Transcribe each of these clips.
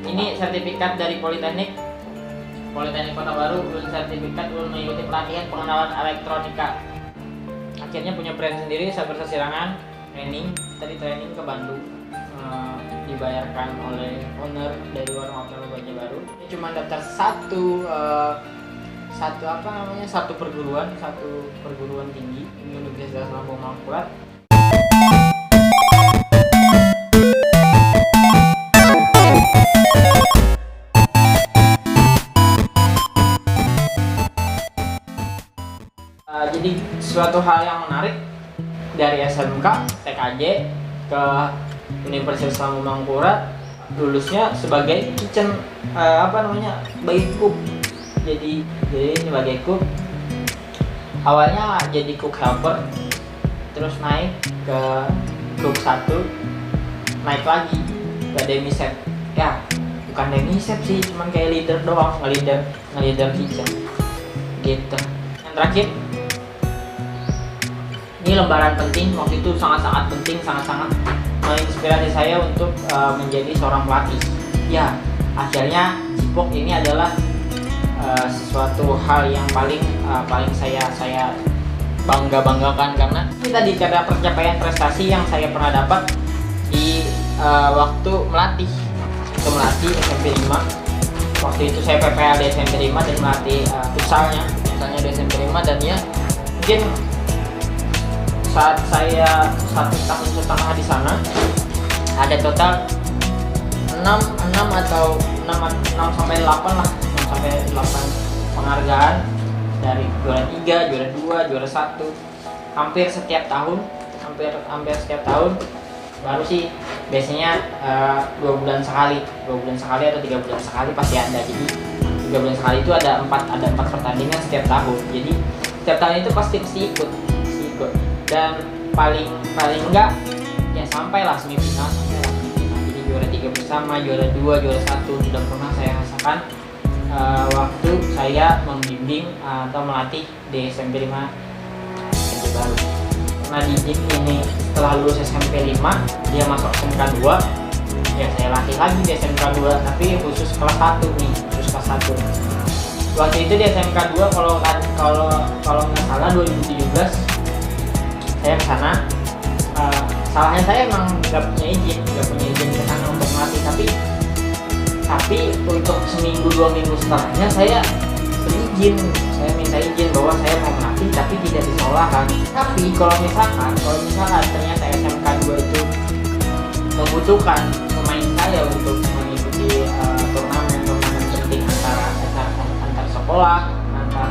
Ini sertifikat dari Politeknik Kota Baru, lulus sertifikat, lulus mengikuti pelatihan pengenalan elektronika. Akhirnya punya brand sendiri, Sabar Sasirangan. Training ke Bandung, dibayarkan oleh owner dari warung hotel Banjar Baru. Ini cuma daftar satu perguruan tinggi, Universitas Lampung Mangkurat. Jadi suatu hal yang menarik, dari SMK, TKJ ke Universitas Lampung Mangkurat, lulusnya sebagai kitchen sebagai cook. Jadi sebagai cook. Awalnya jadi cook helper, terus naik ke cook 1, naik lagi ke demi chef. Ya, bukan demi chef sih, cuman kayak leader doang, nge-leader kitchen. Gitu. Yang terakhir, ini lembaran penting, waktu itu sangat-sangat penting, sangat-sangat menginspirasi saya untuk menjadi seorang pelatih. Ya, akhirnya Cipok ini adalah sesuatu hal yang paling saya banggakan, karena ini tadi karena pencapaian prestasi yang saya pernah dapat di waktu melatih SMP 5. Waktu itu saya PPL di SMP 5 dan melatih futsalnya di SMP 5, dan ya mungkin saat saya 1,5 tahun di sana ada total 6 sampai 8 penghargaan, dari juara 3, juara 2, juara 1, hampir setiap tahun, baru sih biasanya 2 bulan sekali atau 3 bulan sekali pasti ada. Jadi 3 bulan sekali itu ada 4 pertandingan setiap tahun. Jadi setiap tahun itu pasti ikut. Dan paling enggak ya sampailah semifinal. Jadi juara 3 bersama, juara 2, juara 1 sudah pernah saya rasakan waktu saya membimbing atau melatih di SMP 5 SMP Baru. Nah, di ini setelah lulus SMP 5 dia masuk SMK 2, ya saya latih lagi di SMK 2, tapi khusus kelas 1 nih, khusus kelas 1. Waktu itu di SMK 2 kalau nggak salah 2017 saya ke sana. Salahnya saya emang nggak punya izin ke sana untuk melatih, tapi untuk seminggu 2 minggu setelahnya saya minta izin bahwa saya mau melatih tapi tidak di sekolahan. Tapi kalau misalkan ternyata SMK 2 itu membutuhkan pemain saya untuk mengikuti turnamen penting antar sekolah, antar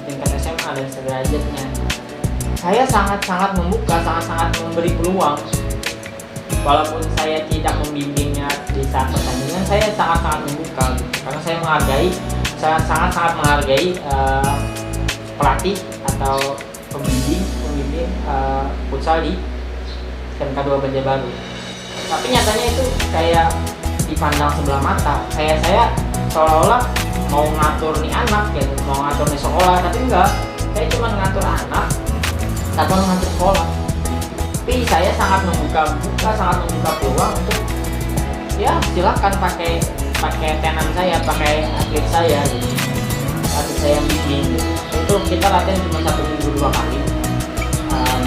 tingkat SMA dan sederajatnya, saya sangat memberi peluang. Walaupun saya tidak membimbingnya di saat pertandingan, saya sangat membuka, karena saya sangat menghargai pelatih atau pembimbing futsal di SMK 2 Banjar Baru. Tapi nyatanya itu kayak dipandang sebelah mata. Saya seolah-olah mau ngatur nih anak, gitu, mau ngatur nih sekolah, tapi enggak. Saya cuma ngatur anak tanpa mengatur sekolah. Tapi saya sangat membuka peluang untuk ya silakan pakai tenan saya, pakai atlet saya gitu. Atlet saya yang bikin gitu. Itu kita latihan cuma 1 minggu 2 kali,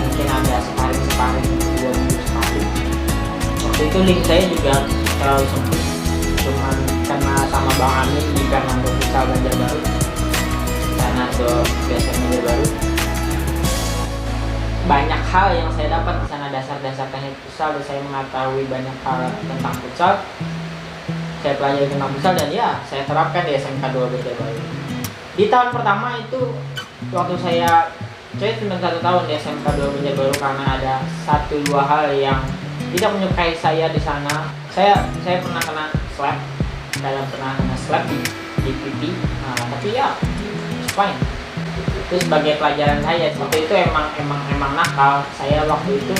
mungkin ada sparring 2 minggu sekali. Waktu itu link saya juga terlalu sempit, cuman karena sama Bang Amin di Fernando Futsal Banjar Baru, Fernando BSM Banjar Baru. Banyak hal yang saya dapat di sana, dasar teknik futsal, dan saya mengetahui banyak hal tentang futsal. Saya pelajari tentang futsal dan ya saya terapkan di SMK 2 Banjar Baru. Di tahun pertama itu waktu saya cuma 1 tahun di SMK 2 Banjar Baru, karena ada 1-2 hal yang tidak menyukai saya di sana. Saya pernah kena slap di pipi, tapi ya it's fine. Itu sebagai pelajaran saya. Waktu itu emang nakal saya waktu itu.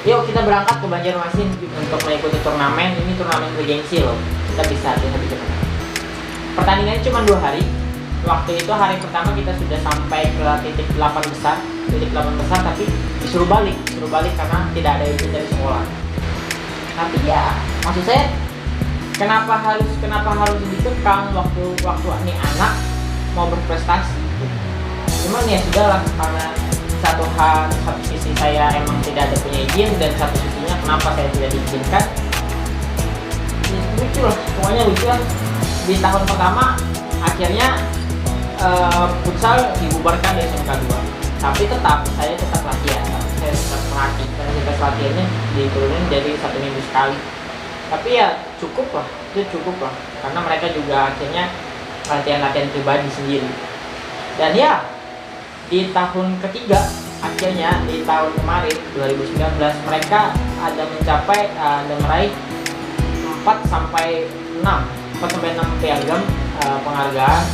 Yuk kita berangkat ke Banjarmasin untuk mengikuti turnamen. Ini turnamen bergengsi loh. Kita bisa pertandingannya cuma 2 hari. Waktu itu hari pertama kita sudah sampai ke titik 8 besar, tapi disuruh balik karena tidak ada izin dari sekolah. Tapi ya maksud saya kenapa harus dikekang waktu nih anak mau berprestasi. Cuman ya sudahlah, karena satu sisi saya emang tidak ada punya izin, dan satu sisinya kenapa saya tidak diizinkan. Lucu lah, pokoknya lucu lah. Di tahun pertama akhirnya futsal dibubarkan di SMK 2, tapi saya tetap latihan, saya tetap melatih, karena intensitas latihannya diturunin jadi 1 minggu sekali. Tapi ya cukup lah, karena mereka juga akhirnya latihan pribadi sendiri. Dan ya di tahun ketiga, akhirnya di tahun kemarin 2019 mereka ada mencapai dan meraih 4 sampai 6 piagam penghargaan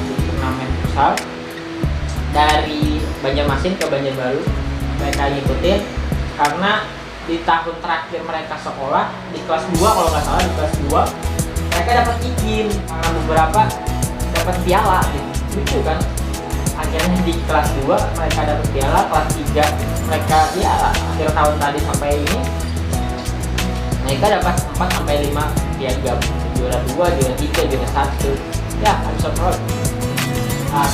di turnamen futsal dari Banjarmasin ke Banjarbaru. Mereka ngikutin karena di tahun terakhir mereka sekolah di kelas 2, kalau nggak salah di kelas 2 mereka dapat izin karena beberapa dapat piala gitu. Lucu kan, akhirnya di kelas 2 mereka dapat piala, kelas 3 mereka ya akhir tahun tadi sampai ini mereka dapat 4 sampai 5 piagam, juara 2, juara 3, juara 1. Ya, I'm so proud.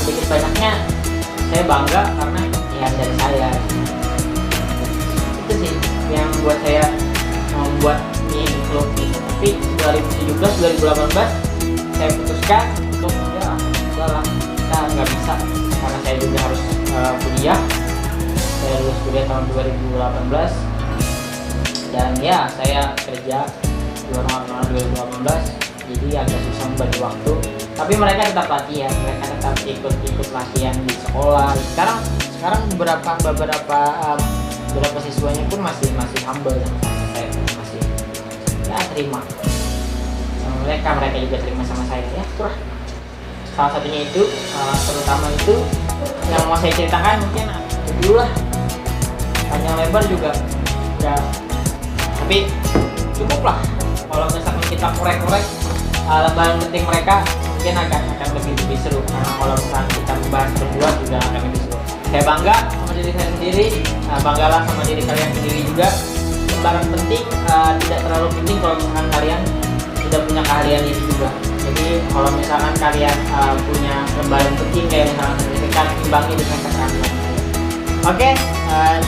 Sedikit banyaknya saya bangga karena ya dari saya. Itu sih yang buat saya membuat ini klub ini. Tapi 2017 2018 saya putuskan untuk ya udahlah, kita nggak bisa, karena saya juga harus kuliah. Saya lulus kuliah tahun 2018 dan ya saya kerja di tahun 2018, jadi agak susah membagi waktu. Tapi mereka tetap latihan, mereka tetap ikut latihan di sekolah. Sekarang beberapa siswanya pun masih humble sama saya, masih ya terima sama mereka juga terima sama saya ya. Itulah salah satunya itu, terutama itu yang mau saya ceritakan. Mungkin dulu lah, panjang lebar juga udah, tapi cukup lah. Kalau misalkan kita korek-korek lembaran penting mereka, mungkin akan lebih seru, karena kalau misalkan kita membahas berdua juga akan lebih seru. Saya bangga sama diri saya sendiri, banggalah sama diri kalian sendiri juga. Lembaran penting tidak terlalu penting kalau misalkan kalian sudah punya keahlian ini juga. Jadi kalau misalkan kalian punya lembaran penting kayak misalkan sertifikat, imbangi dengan keterampilan. Oke,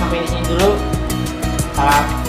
sampai di sini dulu. Salam.